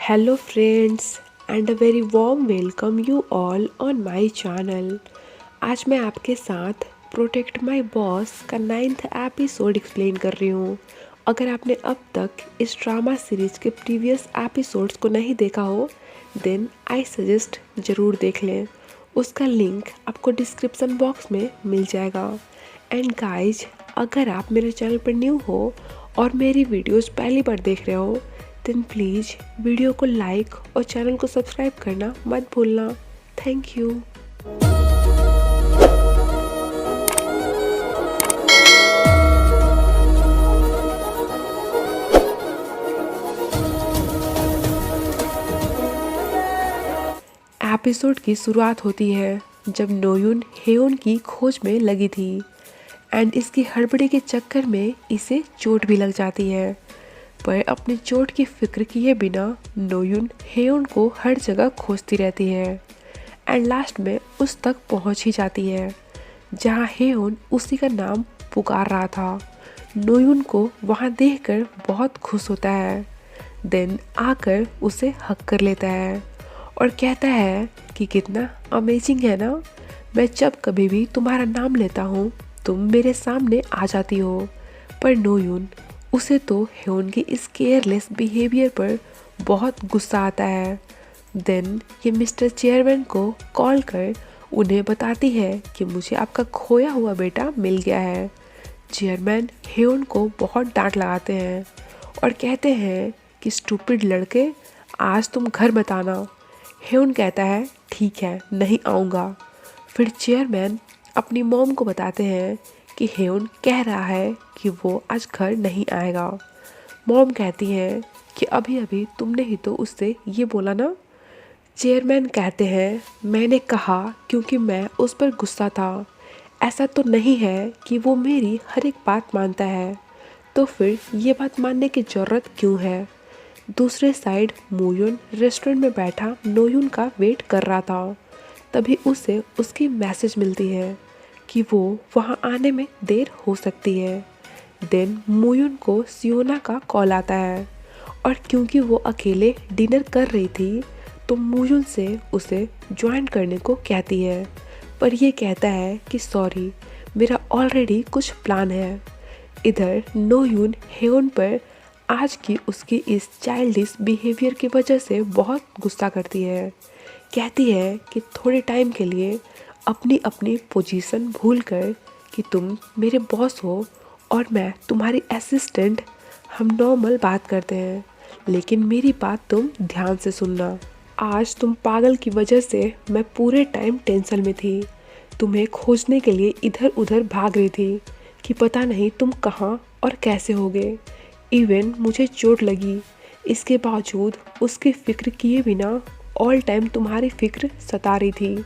Hello friends and a very warm welcome you all on my channel। आज मैं आपके साथ प्रोटेक्ट माय बॉस का 9th एपिसोड एक्सप्लेन कर रही हूँ। अगर आपने अब तक इस ड्रामा सीरीज के प्रीवियस एपिसोड्स को नहीं देखा हो देन आई सजेस्ट ज़रूर देख लें। उसका लिंक आपको डिस्क्रिप्शन बॉक्स में मिल जाएगा। एंड गाइज, अगर आप मेरे चैनल पर न्यू हो और मेरी वीडियोस पहली बार देख रहे हो देन प्लीज़ वीडियो को लाइक और चैनल को सब्सक्राइब करना मत भूलना। Thank you. एपिसोड की शुरुआत होती है जब नोयुन हेयोन की खोज में लगी थी एंड इसकी हड़बड़ी के चक्कर में इसे चोट भी लग जाती है। पर अपनी चोट की फिक्र किए बिना नोयुन हेयोन को हर जगह खोजती रहती है एंड लास्ट में उस तक पहुंच ही जाती है जहां हेयोन उसी का नाम पुकार रहा था। नोयुन को वहां देखकर बहुत खुश होता है। देन आकर उसे हक कर लेता है और कहता है कि कितना अमेजिंग है ना, मैं जब कभी भी तुम्हारा नाम लेता हूँ तुम मेरे सामने आ जाती हो। पर नोयुन उसे तो हेयोन की इस केयरलेस बिहेवियर पर बहुत गुस्सा आता है। देन ये मिस्टर चेयरमैन को कॉल कर उन्हें बताती है कि मुझे आपका खोया हुआ बेटा मिल गया है। चेयरमैन हेयोन को बहुत डांट लगाते हैं और कहते हैं कि स्टूपिड लड़के, आज तुम घर मत आना। हेयोन कहता है ठीक है, नहीं आऊँगा। फिर चेयरमैन अपनी मॉम को बताते हैं कि हेयोन कह रहा है कि वो आज घर नहीं आएगा। मॉम कहती है कि अभी अभी तुमने ही तो उससे ये बोला ना। चेयरमैन कहते हैं मैंने कहा क्योंकि मैं उस पर गुस्सा था, ऐसा तो नहीं है कि वो मेरी हर एक बात मानता है, तो फिर ये बात मानने की ज़रूरत क्यों है। दूसरे साइड मोयुन रेस्टोरेंट में बैठा नोयुन का वेट कर रहा था। तभी उसे उसकी मैसेज मिलती है कि वो वहाँ आने में देर हो सकती है। देन मोयुन को सियोना का कॉल आता है और क्योंकि वो अकेले डिनर कर रही थी तो मोयुन से उसे ज्वाइन करने को कहती है, पर ये कहता है कि सॉरी, मेरा ऑलरेडी कुछ प्लान है। इधर नोयुन हेयोन पर आज की उसकी इस चाइल्डिश बिहेवियर की वजह से बहुत गुस्सा करती है। कहती है कि थोड़े टाइम के लिए अपनी अपनी पोजीशन भूलकर कि तुम मेरे बॉस हो और मैं तुम्हारी असिस्टेंट, हम नॉर्मल बात करते हैं, लेकिन मेरी बात तुम ध्यान से सुनना। आज तुम पागल की वजह से मैं पूरे टाइम टेंशन में थी, तुम्हें खोजने के लिए इधर उधर भाग रही थी कि पता नहीं तुम कहाँ और कैसे होगे। इवन मुझे चोट लगी, इसके बावजूद उसकी फिक्र किए बिना ऑल टाइम तुम्हारी फिक्र सता रही थी।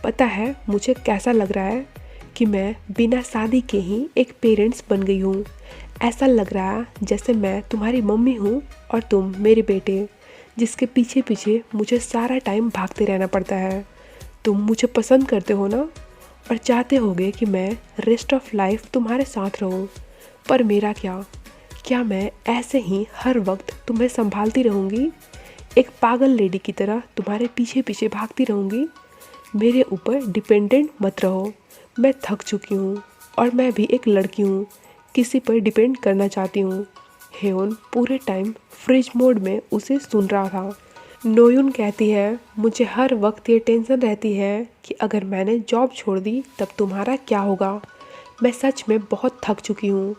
पता है मुझे कैसा लग रहा है कि मैं बिना शादी के ही एक पेरेंट्स बन गई हूँ। ऐसा लग रहा है जैसे मैं तुम्हारी मम्मी हूँ और तुम मेरे बेटे, जिसके पीछे पीछे मुझे सारा टाइम भागते रहना पड़ता है। तुम मुझे पसंद करते हो ना और चाहते होगे कि मैं रेस्ट ऑफ लाइफ तुम्हारे साथ रहूँ, पर मेरा क्या मैं ऐसे ही हर वक्त तुम्हें संभालती रहूँगी, एक पागल लेडी की तरह तुम्हारे पीछे पीछे भागती रहूँगी। मेरे ऊपर डिपेंडेंट मत रहो, मैं थक चुकी हूँ और मैं भी एक लड़की हूँ, किसी पर डिपेंड करना चाहती हूँ। हेयोन पूरे टाइम फ्रिज मोड में उसे सुन रहा था। नोयुन कहती है मुझे हर वक्त ये टेंशन रहती है कि अगर मैंने जॉब छोड़ दी तब तुम्हारा क्या होगा। मैं सच में बहुत थक चुकी हूँ।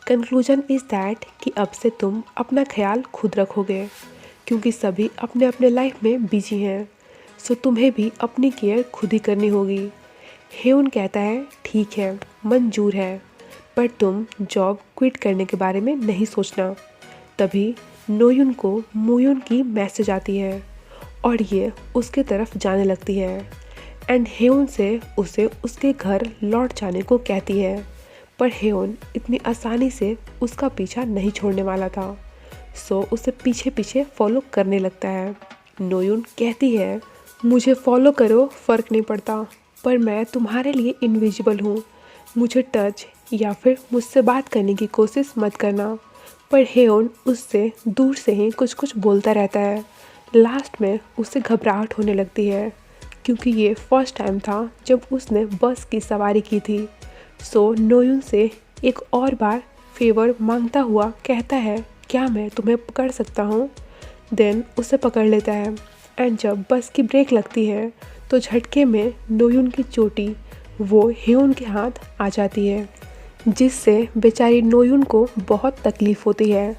कंक्लूजन इज़ दैट कि अब से तुम अपना ख्याल खुद रखोगे क्योंकि सभी अपने अपने लाइफ में बिजी हैं, सो तुम्हें भी अपनी केयर खुद ही करनी होगी। हेयोन कहता है ठीक है, मंजूर है, पर तुम जॉब क्विट करने के बारे में नहीं सोचना। तभी नोयुन को मोयुन की मैसेज आती है और ये उसके तरफ जाने लगती है एंड हेयोन से उसे उसके घर लौट जाने को कहती है, पर हेयोन इतनी आसानी से उसका पीछा नहीं छोड़ने वाला था, सो उसे पीछे पीछे फॉलो करने लगता है। नोयुन कहती है मुझे फॉलो करो, फ़र्क नहीं पड़ता, पर मैं तुम्हारे लिए इनविजिबल हूँ, मुझे टच या फिर मुझसे बात करने की कोशिश मत करना। पर हेयोन उससे दूर से ही कुछ कुछ बोलता रहता है, लास्ट में उसे घबराहट होने लगती है क्योंकि ये फर्स्ट टाइम था जब उसने बस की सवारी की थी। सो नोयुन से एक और बार फेवर मांगता हुआ कहता है, क्या मैं तुम्हें पकड़ सकता हूँ? देन उसे पकड़ लेता है एंड जब बस की ब्रेक लगती है तो झटके में नोयुन की चोटी वो हेयोन के हाथ आ जाती है, जिससे बेचारी नोयुन को बहुत तकलीफ़ होती है।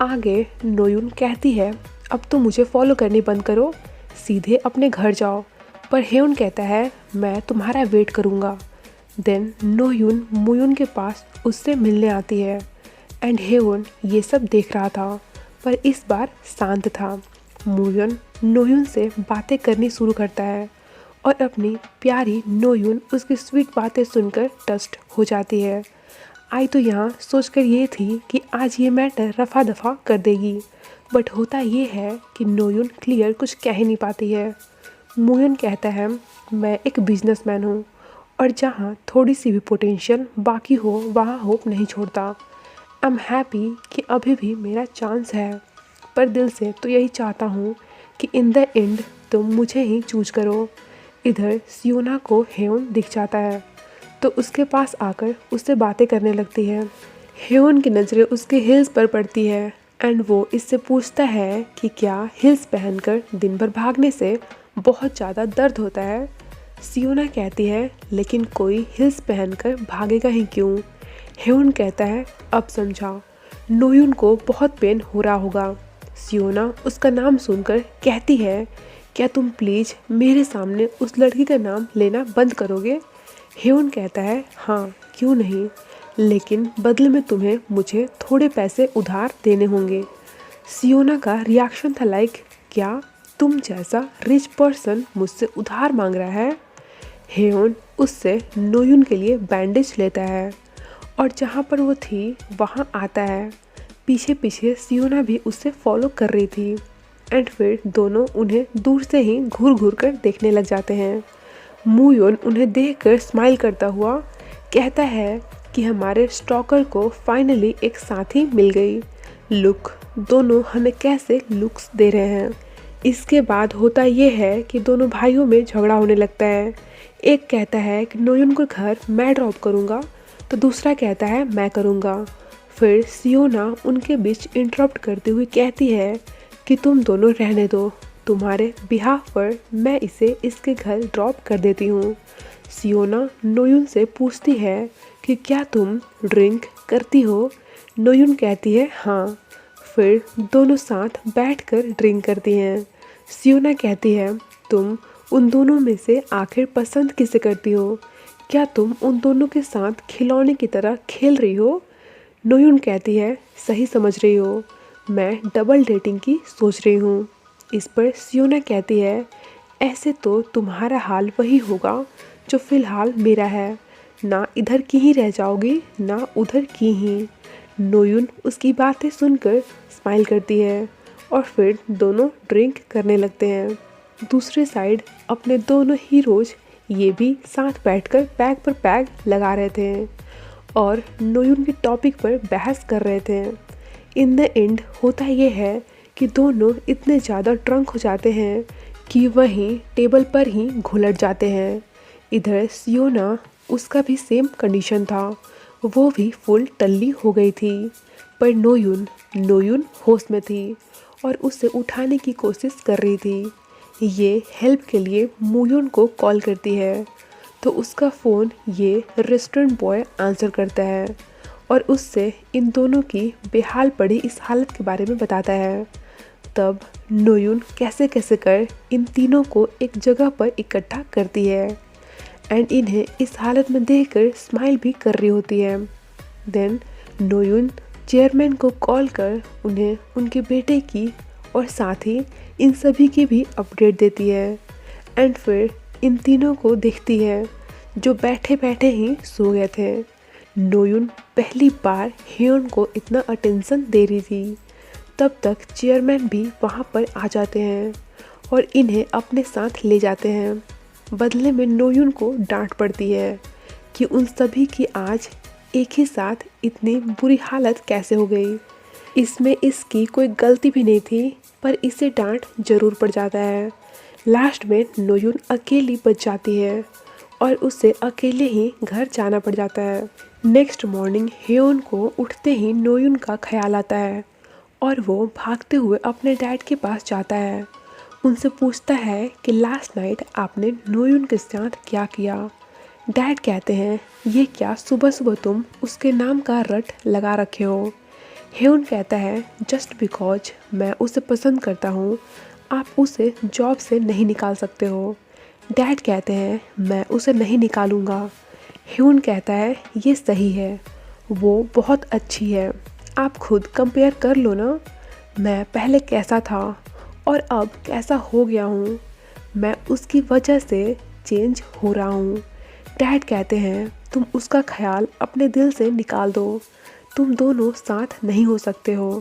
आगे नोयुन कहती है, अब तो मुझे फॉलो करनी बंद करो, सीधे अपने घर जाओ। पर हेयोन कहता है, मैं तुम्हारा वेट करूँगा। देन नोयुन मुयुन के पास उससे मिलने आती है एंड हेयोन ये सब देख रहा था, पर इस बार शांत था। मुयुन नोयुन से बातें करनी शुरू करता है और अपनी प्यारी नोयुन उसकी स्वीट बातें सुनकर टस्ट हो जाती है। आई तो यहाँ सोचकर ये थी कि आज ये मैटर रफा दफा कर देगी, बट होता ये है कि नोयुन क्लियर कुछ कह ही नहीं पाती है। मुयुन कहता है, मैं एक बिजनेसमैन हूँ और जहाँ थोड़ी सी भी पोटेंशियल बाकी हो वहाँ होप नहीं छोड़ता। आई एम हैप्पी कि अभी भी मेरा चांस है, पर दिल से तो यही चाहता हूँ कि इन द एंड तुम मुझे ही चूज करो। इधर सियोना को हेयोन दिख जाता है तो उसके पास आकर उससे बातें करने लगती है। हेयोन की नज़रें उसके हिल्स पर पड़ती है एंड वो इससे पूछता है कि क्या हिल्स पहनकर दिन भर भागने से बहुत ज़्यादा दर्द होता है? सियोना कहती है, लेकिन कोई हिल्स पहनकर भागेगा ही क्यों? हेयोन कहता है, अब समझा, नोयुन को बहुत पेन हो रहा होगा। सियोना उसका नाम सुनकर कहती है, क्या तुम प्लीज़ मेरे सामने उस लड़की का नाम लेना बंद करोगे? हेयोन कहता है, हाँ क्यों नहीं, लेकिन बदले में तुम्हें मुझे थोड़े पैसे उधार देने होंगे। सियोना का रिएक्शन था लाइक, क्या तुम जैसा रिच पर्सन मुझसे उधार मांग रहा है? हेयोन उससे नोयुन के लिए बैंडेज लेता है और जहाँ पर वो थी वहाँ आता है। पीछे पीछे सियोना भी उससे फॉलो कर रही थी एंड फिर दोनों उन्हें दूर से ही घूर घूर कर देखने लग जाते हैं। मुयुन उन्हें देखकर स्माइल करता हुआ कहता है कि हमारे स्टॉकर को फाइनली एक साथी मिल गई। लुक, दोनों हमें कैसे लुक्स दे रहे हैं। इसके बाद होता ये है कि दोनों भाइयों में झगड़ा होने लगता है। एक कहता है कि नोयुन को घर मैं ड्रॉप करूँगा, तो दूसरा कहता है मैं करूँगा। फिर सियोना उनके बीच इंटरप्ट करते हुए कहती है कि तुम दोनों रहने दो, तुम्हारे बिहाफ पर मैं इसे इसके घर ड्रॉप कर देती हूँ। सियोना नोयुन से पूछती है कि क्या तुम ड्रिंक करती हो? नोयुन कहती है हाँ। फिर दोनों साथ बैठकर ड्रिंक करती हैं। सियोना कहती है, तुम उन दोनों में से आखिर पसंद किसे करती हो? क्या तुम उन दोनों के साथ खिलौने की तरह खेल रही हो? नोयुन कहती है, सही समझ रही हो, मैं डबल डेटिंग की सोच रही हूँ। इस पर सियोना कहती है, ऐसे तो तुम्हारा हाल वही होगा जो फ़िलहाल मेरा है, ना इधर की ही रह जाओगी ना उधर की ही। नोयुन उसकी बातें सुनकर स्माइल करती है और फिर दोनों ड्रिंक करने लगते हैं। दूसरे साइड अपने दोनों हीरोज ये भी साथ बैठकर पैग पर पैग लगा रहे थे और नोयुन के टॉपिक पर बहस कर रहे थे। इन द एंड होता ये है कि दोनों इतने ज़्यादा ड्रंक हो जाते हैं कि वहीं टेबल पर ही घुलट जाते हैं। इधर सियोना, उसका भी सेम कंडीशन था, वो भी फुल टल्ली हो गई थी। पर नोयुन होश में थी और उसे उठाने की कोशिश कर रही थी। ये हेल्प के लिए मुयुन को कॉल करती है तो उसका फ़ोन ये रेस्टोरेंट बॉय आंसर करता है और उससे इन दोनों की बेहाल पड़ी इस हालत के बारे में बताता है। तब नोयुन कैसे कैसे कर इन तीनों को एक जगह पर इकट्ठा करती है एंड इन्हें इस हालत में देखकर स्माइल भी कर रही होती है। देन नोयुन चेयरमैन को कॉल कर उन्हें उनके बेटे की और साथ ही इन सभी की भी अपडेट देती है एंड फिर इन तीनों को देखती है जो बैठे बैठे ही सो गए थे। नोयुन पहली बार हेयोन को इतना अटेंशन दे रही थी। तब तक चेयरमैन भी वहाँ पर आ जाते हैं और इन्हें अपने साथ ले जाते हैं। बदले में नोयुन को डांट पड़ती है कि उन सभी की आज एक ही साथ इतनी बुरी हालत कैसे हो गई। इसमें इसकी कोई गलती भी नहीं थी, पर इसे डांट जरूर पड़ जाता है। लास्ट में नोयून अकेली बच जाती है और उसे अकेले ही घर जाना पड़ जाता है। नेक्स्ट मॉर्निंग हेयोन को उठते ही नोयून का ख्याल आता है और वो भागते हुए अपने डैड के पास जाता है। उनसे पूछता है कि लास्ट नाइट आपने नोयून के साथ क्या किया। डैड कहते हैं, ये क्या सुबह सुबह तुम उसके नाम का रट लगा रखे हो। हेयोन कहता है, जस्ट बिकॉज मैं उसे पसंद करता हूँ आप उसे जॉब से नहीं निकाल सकते हो। डैड कहते हैं, मैं उसे नहीं निकालूंगा। हेयोन कहता है, ये सही है, वो बहुत अच्छी है, आप खुद कंपेयर कर लो ना, मैं पहले कैसा था और अब कैसा हो गया हूँ, मैं उसकी वजह से चेंज हो रहा हूँ। डैड कहते हैं, तुम उसका ख्याल अपने दिल से निकाल दो, तुम दोनों साथ नहीं हो सकते हो।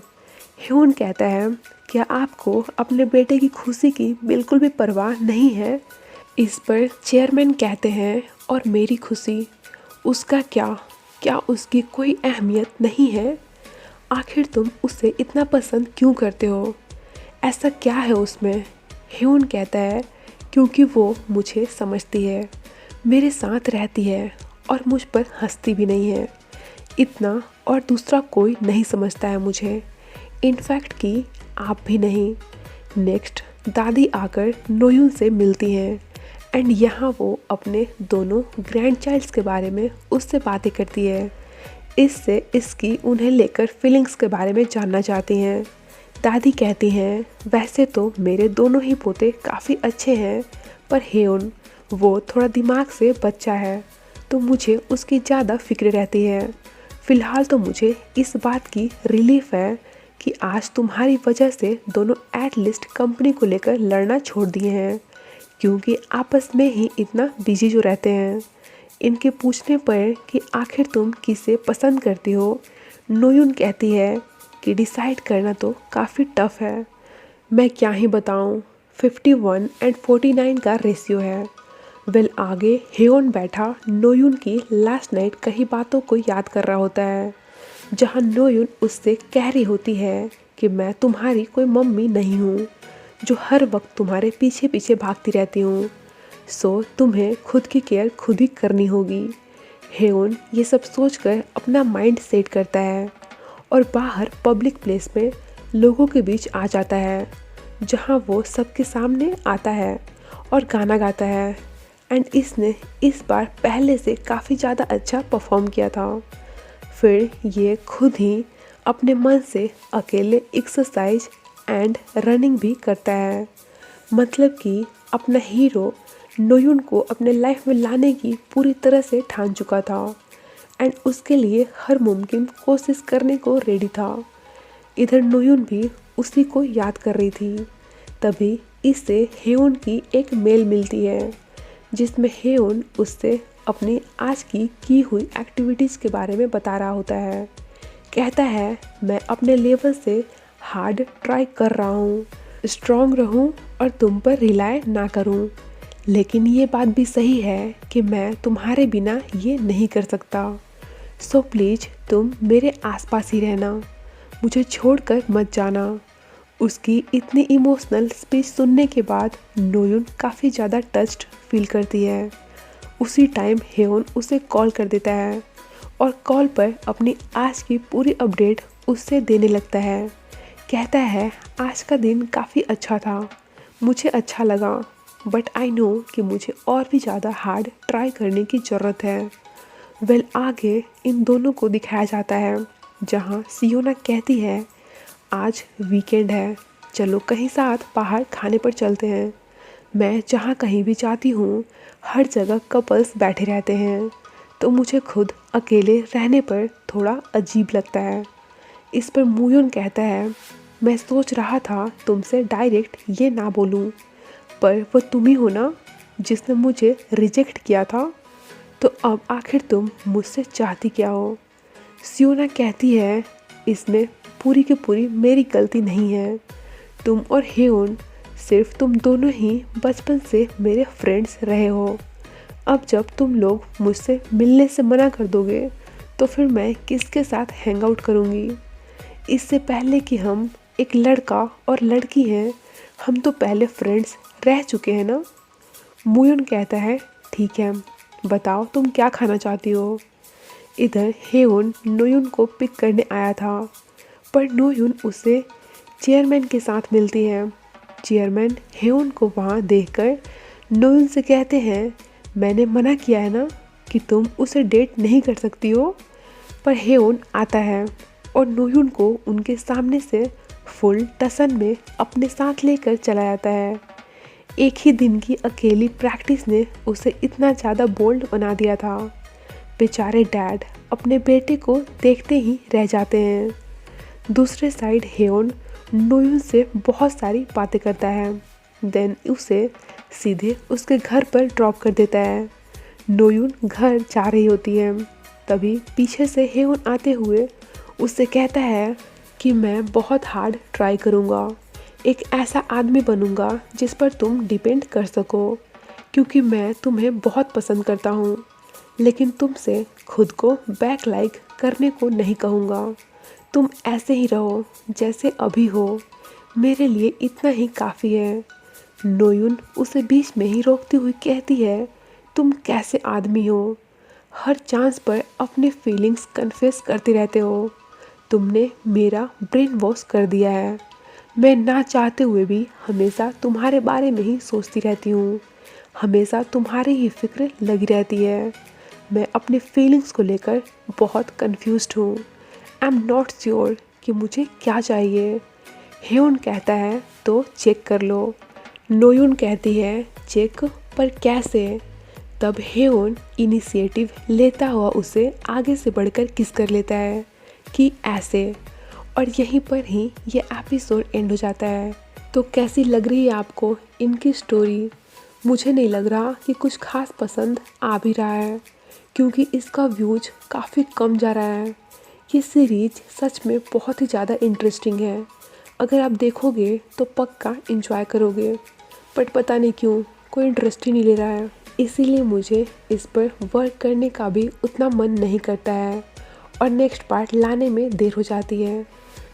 हेयोन कहता है, क्या आपको अपने बेटे की खुशी की बिल्कुल भी परवाह नहीं है। इस पर चेयरमैन कहते हैं, और मेरी खुशी, उसका क्या, क्या उसकी कोई अहमियत नहीं है। आखिर तुम उसे इतना पसंद क्यों करते हो, ऐसा क्या है उसमें। हेयोन कहता है, क्योंकि वो मुझे समझती है, मेरे साथ रहती है और मुझ पर हंसती भी नहीं है। इतना और दूसरा कोई नहीं समझता है मुझे, इनफैक्ट कि आप भी नहीं। नेक्स्ट दादी आकर नोयून से मिलती हैं एंड यहाँ वो अपने दोनों ग्रैंड चाइल्ड्स के बारे में उससे बातें करती है। इससे इसकी उन्हें लेकर फीलिंग्स के बारे में जानना चाहती हैं। दादी कहती हैं, वैसे तो मेरे दोनों ही पोते काफ़ी अच्छे हैं, पर हेयोन वो थोड़ा दिमाग से बच्चा है तो मुझे उसकी ज़्यादा फिक्र रहती है। फ़िलहाल तो मुझे इस बात की रिलीफ है कि आज तुम्हारी वजह से दोनों एटलीस्ट कंपनी को लेकर लड़ना छोड़ दिए हैं, क्योंकि आपस में ही इतना बिजी जो रहते हैं। इनके पूछने पर कि आखिर तुम किसे पसंद करती हो, नोयून कहती है कि डिसाइड करना तो काफ़ी टफ है, मैं क्या ही बताऊं, 51 एंड 49 का रेशियो है। वेल आगे हेयोन बैठा नोयून की लास्ट नाइट कई बातों को याद कर रहा होता है, जहां नोयून उससे कह रही होती है कि मैं तुम्हारी कोई मम्मी नहीं हूँ जो हर वक्त तुम्हारे पीछे पीछे भागती रहती हूँ, सो तुम्हें खुद की केयर खुद ही करनी होगी। हेयोन ये सब सोचकर अपना माइंड सेट करता है और बाहर पब्लिक प्लेस में लोगों के बीच आ जाता है, जहां वो सबके सामने आता है और गाना गाता है एंड इसने इस बार पहले से काफ़ी ज़्यादा अच्छा परफॉर्म किया था। फिर ये खुद ही अपने मन से अकेले एक्सरसाइज एंड रनिंग भी करता है, मतलब कि अपना हीरो नोयून को अपने लाइफ में लाने की पूरी तरह से ठान चुका था एंड उसके लिए हर मुमकिन कोशिश करने को रेडी था। इधर नोयून भी उसी को याद कर रही थी। तभी इससे हेयोन की एक मेल मिलती है, जिसमें हेयोन उससे अपनी आज की हुई एक्टिविटीज़ के बारे में बता रहा होता है। कहता है, मैं अपने लेवल से हार्ड ट्राई कर रहा हूँ, स्ट्रॉन्ग रहूँ और तुम पर रिलाय ना करूँ, लेकिन ये बात भी सही है कि मैं तुम्हारे बिना ये नहीं कर सकता, सो प्लीज़ तुम मेरे आसपास ही रहना, मुझे छोड़कर मत जाना। उसकी इतनी इमोशनल स्पीच सुनने के बाद नोयून काफ़ी ज़्यादा टच्ड फील करती है। उसी टाइम हेयोन उसे कॉल कर देता है और कॉल पर अपनी आज की पूरी अपडेट उससे देने लगता है। कहता है, आज का दिन काफ़ी अच्छा था, मुझे अच्छा लगा, बट आई नो कि मुझे और भी ज़्यादा हार्ड ट्राई करने की ज़रूरत है। वेल आगे इन दोनों को दिखाया जाता है, जहाँ सियोना कहती है, आज वीकेंड है, चलो कहीं साथ बाहर खाने पर चलते हैं। मैं जहाँ कहीं भी जाती हूँ हर जगह कपल्स बैठे रहते हैं, तो मुझे खुद अकेले रहने पर थोड़ा अजीब लगता है। इस पर मूयून कहता है, मैं सोच रहा था तुमसे डायरेक्ट ये ना बोलूं, पर वो तुम ही हो ना जिसने मुझे रिजेक्ट किया था, तो अब आखिर तुम मुझसे चाहती क्या हो। सियोना कहती है, इसमें पूरी की पूरी मेरी गलती नहीं है, तुम और हेयोन सिर्फ तुम दोनों ही बचपन से मेरे फ्रेंड्स रहे हो। अब जब तुम लोग मुझसे मिलने से मना कर दोगे तो फिर मैं किसके साथ हैंग आउट करूँगी। इससे पहले कि हम एक लड़का और लड़की हैं, हम तो पहले फ्रेंड्स रह चुके हैं ना। मोयुन कहता है ठीक है, बताओ तुम क्या खाना चाहती हो। इधर हेउन नोयुन को पिक करने आया था, पर नोयुन उसे चेयरमैन के साथ मिलती है। चेयरमैन हेउन को वहाँ देखकर नोयुन से कहते हैं मैंने मना किया है ना कि तुम उसे डेट नहीं कर सकती हो। पर हेउन आता है और नोयुन को उनके सामने से फुल टसन में अपने साथ लेकर चला जाता है। एक ही दिन की अकेली प्रैक्टिस ने उसे इतना ज़्यादा बोल्ड बना दिया था। बेचारे डैड अपने बेटे को देखते ही रह जाते हैं। दूसरे साइड हेउन नोयुन से बहुत सारी बातें करता है, देन उसे सीधे उसके घर पर ड्रॉप कर देता है। नोयुन घर जा रही होती है, तभी पीछे से हेउन आते हुए उससे कहता है कि मैं बहुत हार्ड ट्राई करूँगा, एक ऐसा आदमी बनूँगा जिस पर तुम डिपेंड कर सको, क्योंकि मैं तुम्हें बहुत पसंद करता हूँ, लेकिन तुमसे खुद को बैक लाइक करने को नहीं कहूँगा। तुम ऐसे ही रहो जैसे अभी हो, मेरे लिए इतना ही काफ़ी है। नोयुन उसे बीच में ही रोकती हुई कहती है तुम कैसे आदमी हो, हर चांस पर अपने फीलिंग्स कन्फेस करते रहते हो। तुमने मेरा ब्रेन वॉश कर दिया है, मैं ना चाहते हुए भी हमेशा तुम्हारे बारे में ही सोचती रहती हूँ, हमेशा तुम्हारी ही फिक्र लगी रहती है। मैं अपने फीलिंग्स को लेकर बहुत कंफ्यूज्ड हूँ, आई एम नॉट श्योर कि मुझे क्या चाहिए। हेउन कहता है तो चेक कर लो। नोयुन कहती है चेक, पर कैसे। तब हेउन इनिशिएटिव लेता हुआ उसे आगे से बढ़कर किस कर लेता है कि ऐसे, और यहीं पर ही ये एपिसोड एंड हो जाता है। तो कैसी लग रही है आपको इनकी स्टोरी। मुझे नहीं लग रहा कि कुछ खास पसंद आ भी रहा है, क्योंकि इसका व्यूज काफ़ी कम जा रहा है। ये सीरीज सच में बहुत ही ज़्यादा इंटरेस्टिंग है, अगर आप देखोगे तो पक्का एंजॉय करोगे, बट पता नहीं क्यों कोई इंटरेस्ट ही नहीं ले रहा है, इसीलिए मुझे इस पर वर्क करने का भी उतना मन नहीं करता है और नेक्स्ट पार्ट लाने में देर हो जाती है।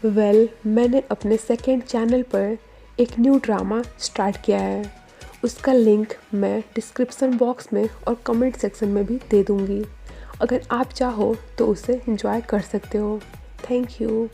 मैंने अपने सेकंड चैनल पर एक न्यू ड्रामा स्टार्ट किया है, उसका लिंक मैं डिस्क्रिप्शन बॉक्स में और कमेंट सेक्शन में भी दे दूँगी। अगर आप चाहो तो उसे एंजॉय कर सकते हो। Thank you.